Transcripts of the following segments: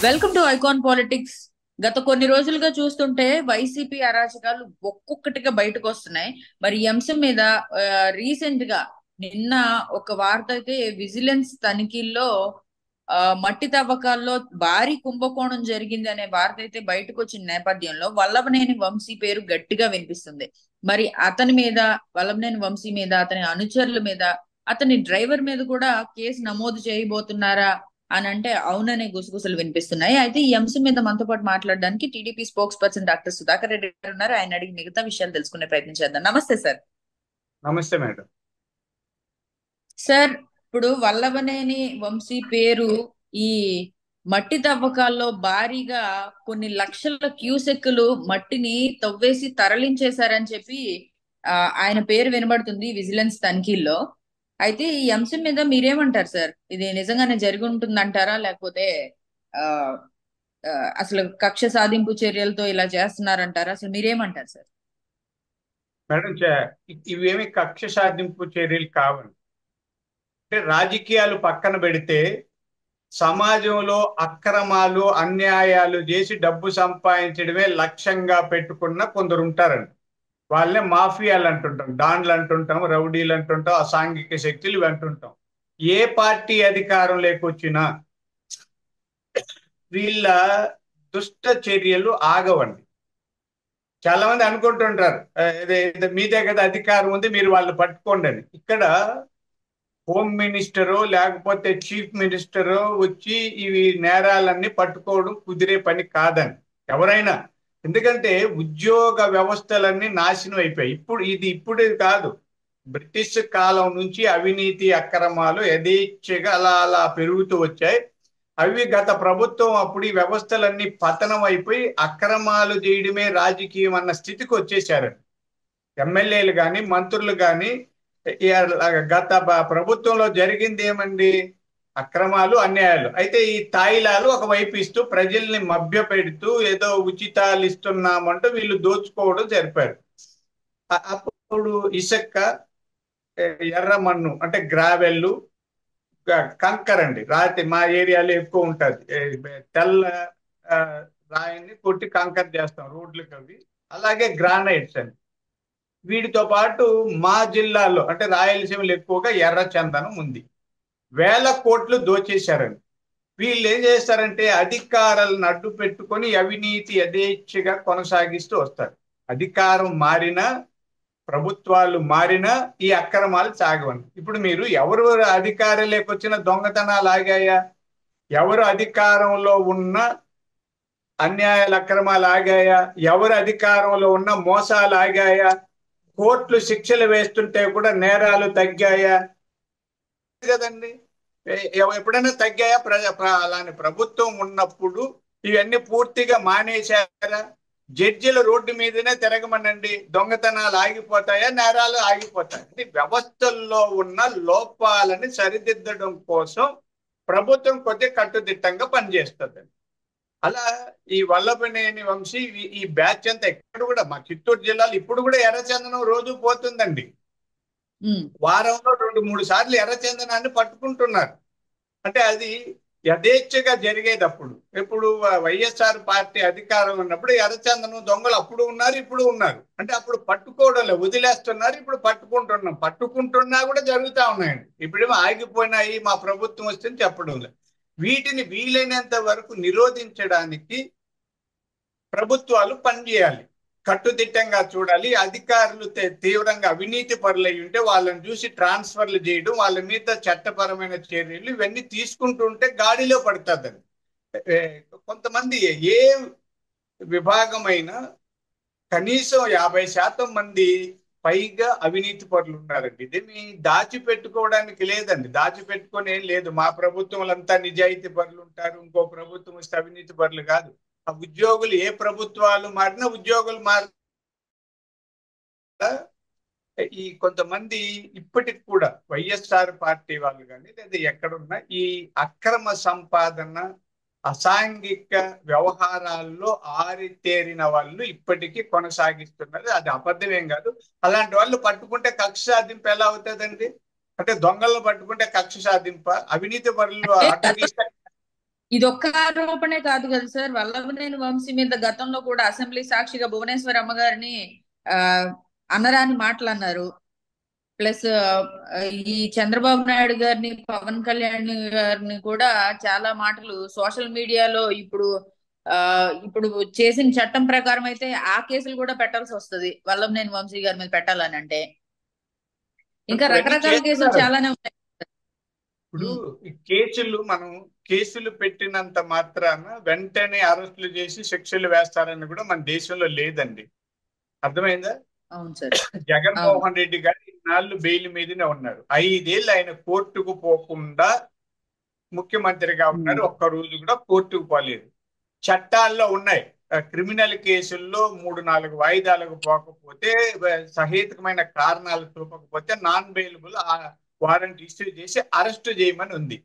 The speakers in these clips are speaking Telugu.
Welcome to icon politics. గత కొన్ని రోజులుగా చూస్తుంటే వైసీపీ అరాచకాలు ఒక్కొక్కటిగా బయటకు వస్తున్నాయి. మరి ఈ అంశం మీద రీసెంట్ గా నిన్న ఒక వార్త అయితే విజిలెన్స్ తనిఖీల్లో మట్టి తవ్వకాల్లో భారీ కుంభకోణం జరిగింది అనే వార్త అయితే బయటకు వచ్చిన నేపథ్యంలో వల్లభనేని వంశీ పేరు గట్టిగా వినిపిస్తుంది. మరి అతని మీద, వల్లభనేని వంశీ మీద, అతని అనుచరుల మీద, అతని డ్రైవర్ మీద కూడా కేసు నమోదు చేయబోతున్నారా అని అంటే అవుననే గుసగుసలు వినిపిస్తున్నాయి. అయితే ఈ అంశం మీద మనతో పాటు మాట్లాడడానికి TDP spokes person doctor Sudhakar Reddy గారు ఉన్నారు. ఆయన అడిగి మిగతా విషయాలు తెలుసుకునే ప్రయత్నం చేద్దాం. నమస్తే సార్. నమస్తే మేడం. సార్, ఇప్పుడు వల్లభనేని వంశీ పేరు ఈ మట్టి తవ్వకాల్లో భారీగా కొన్ని లక్షల క్యూసెక్కులు మట్టిని తవ్వేసి తరలించేశారని చెప్పి ఆ, ఆయన పేరు వినబడుతుంది విజిలెన్స్ తనిఖీల్లో. అయితే ఈ అంశం మీద మీరేమంటారు సార్? ఇది నిజంగానే జరిగి ఉంటుందంటారా, లేకపోతే ఆ ఆ, అసలు కక్ష సాధింపు చర్యలతో ఇలా చేస్తున్నారంటారా? అసలు మీరేమంటారు సార్? మేడం ఇవేమి కక్ష సాధింపు చర్యలు కావండి. అంటే రాజకీయాలు పక్కన పెడితే సమాజంలో అక్రమాలు అన్యాయాలు చేసి డబ్బు సంపాదించడమే లక్ష్యంగా పెట్టుకున్న కొందరు ఉంటారండి. వాళ్ళనే మాఫియాలు అంటుంటాం, డాన్లు అంటుంటాం, రౌడీలు అంటుంటాం, అసాంఘిక శక్తులు ఇవి అంటుంటాం. ఏ పార్టీ అధికారం లేకొచ్చినా వీళ్ళ దుష్ట చర్యలు ఆగవండి. చాలా మంది అనుకుంటుంటారు మీదే కదా అధికారం ఉంది, మీరు వాళ్ళు పట్టుకోండి అని. ఇక్కడ హోమ్ మినిస్టరో లేకపోతే చీఫ్ మినిస్టరో వచ్చి ఇవి నేరాలన్నీ పట్టుకోవడం కుదిరే పని కాదని ఎవరైనా. ఎందుకంటే ఉద్యోగ వ్యవస్థలన్నీ నాశనం అయిపోయాయి. ఇప్పుడు కాదు, బ్రిటిష్ కాలం నుంచి అవినీతి అక్రమాలు యథేచ్ఛగా అలా అలా పెరుగుతూ వచ్చాయి. అవి గత ప్రభుత్వం అప్పుడు ఈ వ్యవస్థలన్నీ పతనం అయిపోయి అక్రమాలు చేయడమే రాజకీయం అన్న స్థితికి వచ్చేసారు. ఎమ్మెల్యేలు కానీ మంత్రులు కానీ గత ప్రభుత్వంలో జరిగింది ఏమండి? అక్రమాలు అన్యాయాలు. అయితే ఈ తాయిలాలు ఒకవైపు ఇస్తూ ప్రజల్ని మభ్య పెడుతూ ఏదో ఉచితాలు ఇస్తున్నామంటూ వీళ్ళు దోచుకోవడం జరిపారు. అప్పుడు ఇసుక, ఎర్రమన్ను అంటే గ్రావెల్లు, కంకర్ అండి, రాతి మా ఏరియాలో ఎక్కువ ఉంటుంది. తెల్ల ఆ, రాయిని కొట్టి కంకర్ చేస్తాం రోడ్లకు అవి. అలాగే గ్రానైట్స్ అండి. వీటితో పాటు మా జిల్లాలో అంటే రాయలసీమలో ఎక్కువగా ఎర్ర చందనం ఉంది. వేల కోట్లు దోచేశారండి. వీళ్ళు ఏం చేస్తారంటే అధికారాలను అడ్డు పెట్టుకొని అవినీతి యథేచ్ఛగా కొనసాగిస్తూ వస్తారు. అధికారం మారినా, ప్రభుత్వాలు మారినా ఈ అక్రమాలు సాగవండి. ఇప్పుడు మీరు ఎవరు అధికారంలోకి వచ్చిన దొంగతనాలు ఆగాయా? ఎవరు అధికారంలో ఉన్న అన్యాయాలు అక్రమాలు ఆగాయా? ఎవరు అధికారంలో ఉన్న మోసాలు ఆగాయా? కోర్టులు శిక్షలు వేస్తుంటే కూడా నేరాలు తగ్గాయా? కదండి. ఎప్పుడైనా తగ్గాయా? అలానే ప్రభుత్వం ఉన్నప్పుడు ఇవన్నీ పూర్తిగా మానేశారా? జడ్జిల రోడ్డు మీదనే తిరగమనండి, దొంగతనాలు ఆగిపోతాయా? నేరాలు ఆగిపోతాయి. వ్యవస్థల్లో ఉన్న లోపాలని సరిదిద్దడం కోసం ప్రభుత్వం కొద్దిగా కట్టుదిట్టంగా పనిచేస్తుంది. అలా ఈ వల్లభనేని వంశీ ఈ బ్యాచ్ అంతా ఎక్కడ కూడా మా చిత్తూరు జిల్లాలో ఇప్పుడు కూడా ఎర్రచందనం రోజు పోతుందండి. వారంలో 2-3 సార్లు ఎర్రచందనాన్ని పట్టుకుంటున్నారు. అంటే అది యథేచ్ఛగా జరిగేది అప్పుడు. ఇప్పుడు వైఎస్ఆర్ పార్టీ అధికారం ఉన్నప్పుడు ఎర్రచందనం దొంగలు అప్పుడు ఉన్నారు, ఇప్పుడు ఉన్నారు. అంటే అప్పుడు పట్టుకోవడం లేదు, వదిలేస్తున్నారు. ఇప్పుడు పట్టుకుంటున్నా కూడా జరుగుతూ ఉన్నాయండి. ఇప్పుడేమో ఆగిపోయినాయి, మా ప్రభుత్వం వస్తుంది చెప్పడం లేదు. వీటిని వీలైనంత వరకు నిరోధించడానికి ప్రభుత్వాలు పనిచేయాలి, కట్టుదిట్టంగా చూడాలి. అధికారులు తీవ్రంగా అవినీతి పరులై ఉంటే వాళ్ళని చూసి ట్రాన్స్ఫర్లు చేయడం, వాళ్ళ మీద చట్టపరమైన చర్యలు ఇవన్నీ తీసుకుంటుంటే గాడిలో పడుతుందని. కొంతమంది ఏ విభాగమైనా కనీసం 50% మంది పైగా అవినీతి పరులు ఉన్నారండి. దీన్ని దాచిపెట్టుకోవడానికి లేదండి, దాచిపెట్టుకొని ఏం లేదు. మా ప్రభుత్వంలో అంతా నిజాయితీ పరులు ఉంటారు, ఇంకో ప్రభుత్వం వస్తే అవినీతి పరులు కాదు. ఆ ఉద్యోగులు ఏ ప్రభుత్వాలు మారినా ఉద్యోగులు మారినా ఈ కొంతమంది ఇప్పటికి కూడా వైఎస్ఆర్ పార్టీ వాళ్ళు కానీ లేదా ఎక్కడున్నా ఈ అక్రమ సంపాదన అసాంఘిక వ్యవహారాల్లో ఆరితేరిన వాళ్ళు ఇప్పటికీ కొనసాగిస్తున్నారు. అది అబద్ధమేం కాదు. అలాంటి వాళ్ళు పట్టుకుంటే కక్ష సాధింపు ఎలా అవుతుందండి? అంటే దొంగలను పట్టుకుంటే కక్ష సాధింప, అవినీతి పరులు అడ్డగిస్తే ఇదొక్క ఆరోపణే కాదు కదా సార్, వల్లభనేని వంశీ మీద గతంలో కూడా అసెంబ్లీ సాక్షిగా భువనేశ్వర్ అమ్మగారిని ఆ అనరాని మాటలు అన్నారు. ప్లస్ ఈ చంద్రబాబు నాయుడు గారిని, పవన్ కళ్యాణ్ గారిని కూడా చాలా మాటలు సోషల్ మీడియాలో ఆ ఇప్పుడు చేసిన చట్టం ప్రకారం అయితే ఆ కేసులు కూడా పెట్టాల్సి వస్తుంది వల్లభనేని వంశీ గారి మీద పెట్టాలని అంటే. ఇంకా అవన్నీ రకరకాల కేసులు చేస్తున్నారు. చాలానే ఉన్నాయి. ఇప్పుడు ఉమ్, ఈ కేసులు పెట్టినంత మాత్రాన వెంటనే అరెస్టులు చేసి శిక్షలు వేస్తారని కూడా మన దేశంలో లేదండి. అర్థమైందా? అవును సార్. అవును. జగన్మోహన్ రెడ్డి గారు ఇన్నాళ్ళు బెయిల్ మీదనే ఉన్నారు. 5 ఏళ్ళు ఆయన కోర్టుకు పోకుండా ముఖ్యమంత్రిగా ఉన్నారు. ఉమ్, ఒక్క రోజు కూడా కోర్టుకు పోలేదు. చట్టాల్లో ఉన్నాయి. క్రిమినల్ కేసుల్లో 3-4 వాయిదాలకు పోకపోతే, సహేతుకమైన కారణాలు చూపకపోతే నాన్ బెయిలబుల్ వారెంట్ ఇష్యూ చేసి అరెస్ట్ చేయమని ఉంది.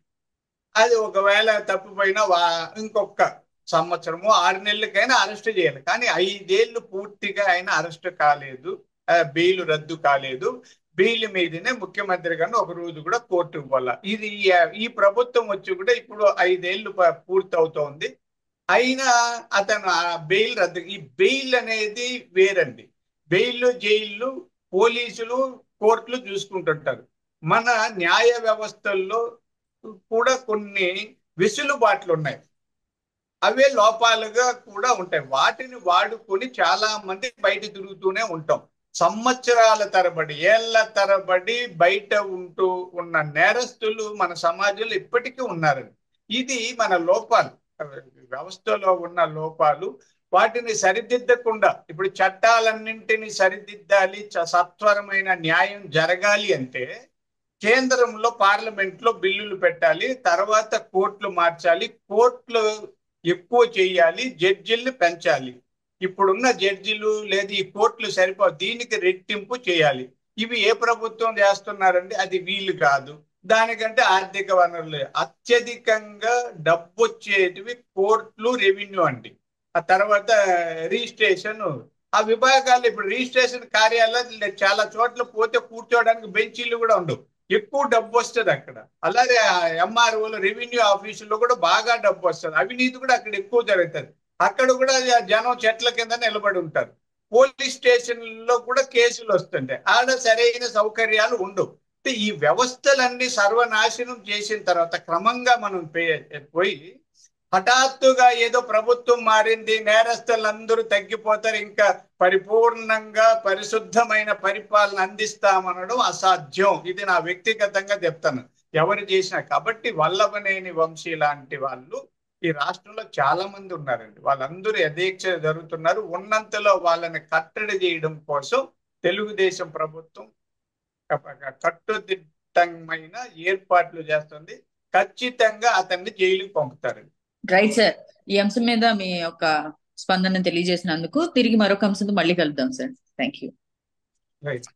అది ఒకవేళ తప్పిపోయినా ఇంకొక సంవత్సరము 6 నెలలకైనా అరెస్ట్ చేయాలి. కానీ 5 ఏళ్ళు పూర్తిగా ఆయన అరెస్ట్ కాలేదు. బెయిల్ రద్దు కాలేదు. బెయిల్ మీదనే ముఖ్యమంత్రి గారిని ఒక రోజు కూడా కోర్టుకు పోలా. ఇది ఈ ప్రభుత్వం వచ్చి కూడా ఇప్పుడు 5 ఏళ్ళు పూర్తి అవుతోంది. అయినా అతను ఆ బెయిల్ రద్దు. ఈ బెయిల్ అనేది వేరండి. బెయిల్, జైళ్ళు పోలీసులు, కోర్టులు చూసుకుంటుంటారు. మన న్యాయ వ్యవస్థల్లో కూడా కొన్ని వెసులుబాట్లు ఉన్నాయి. అవే లోపాలుగా కూడా ఉంటాయి. వాటిని వాడుకొని చాలా మంది బయట తిరుగుతూనే ఉంటాం. సంవత్సరాల తరబడి, ఏళ్ల తరబడి బయట ఉంటూ ఉన్న నేరస్తులు మన సమాజంలో ఇప్పటికీ ఉన్నారండి. ఇది మన లోపాలు, వ్యవస్థలో ఉన్న లోపాలు. వాటిని సరిదిద్దకుండా ఇప్పుడు చట్టాలన్నింటినీ సరిదిద్దాలి, సత్వరమైన న్యాయం జరగాలి అంటే కేంద్రంలో పార్లమెంట్ లో బిల్లులు పెట్టాలి, తర్వాత కోర్టులు మార్చాలి, కోర్టులు ఎక్కువ చేయాలి, జడ్జిల్ని పెంచాలి. ఇప్పుడున్న జడ్జిలు లేదు ఈ కోర్టులు సరిపో, దీనికి రెట్టింపు చేయాలి. ఇవి ఏ ప్రభుత్వం చేస్తున్నారండి? అది వీలు కాదు. దానికంటే ఆర్థిక వనరులు అత్యధికంగా డబ్బు వచ్చేటివి కోర్టులు, రెవెన్యూ అండి. ఆ తర్వాత రిజిస్ట్రేషన్. ఆ విభాగాలు ఇప్పుడు రిజిస్ట్రేషన్ కార్యాలయాలు చాలా చోట్ల పోతే కూర్చోవడానికి బెంచీలు కూడా ఉండవు. ఎక్కువ డబ్బు వస్తుంది అక్కడ. అలాగే ఎంఆర్ఓలు, రెవెన్యూ ఆఫీసుల్లో కూడా బాగా డబ్బు వస్తుంది. అవినీతి కూడా అక్కడ ఎక్కువ జరుగుతుంది. అక్కడ కూడా జనం చెట్ల కింద నిలబడి ఉంటారు. పోలీస్ స్టేషన్లో కూడా కేసులు వస్తుంటాయి. ఆడ సరైన సౌకర్యాలు ఉండవు. ఈ వ్యవస్థలన్నీ సర్వనాశనం చేసిన తర్వాత క్రమంగా మనం పోయి హఠాత్తుగా ఏదో ప్రభుత్వం మారింది, నేరస్తులందరూ తగ్గిపోతారు, ఇంకా పరిపూర్ణంగా పరిశుద్ధమైన పరిపాలన అందిస్తామనడం అసాధ్యం. ఇది నా వ్యక్తిగతంగా చెప్తాను, ఎవరు చేసినా. కాబట్టి వల్లభనేని వంశీ లాంటి వాళ్ళు ఈ రాష్ట్రంలో చాలా మంది ఉన్నారండి. వాళ్ళందరూ యథేచ్ఛ జరుగుతున్నారు. ఉన్నంతలో వాళ్ళని కట్టడి చేయడం కోసం తెలుగుదేశం ప్రభుత్వం కట్టుదిట్టమైన ఏర్పాట్లు చేస్తుంది. ఖచ్చితంగా అతన్ని జైలుకి పంపుతారండి. Right sir. ఈ అంశం మీద మీ యొక్క స్పందన తెలియజేసినందుకు తిరిగి మరొక అంశంతో మళ్ళీ కలుద్దాం సార్. Thank you. రైట్.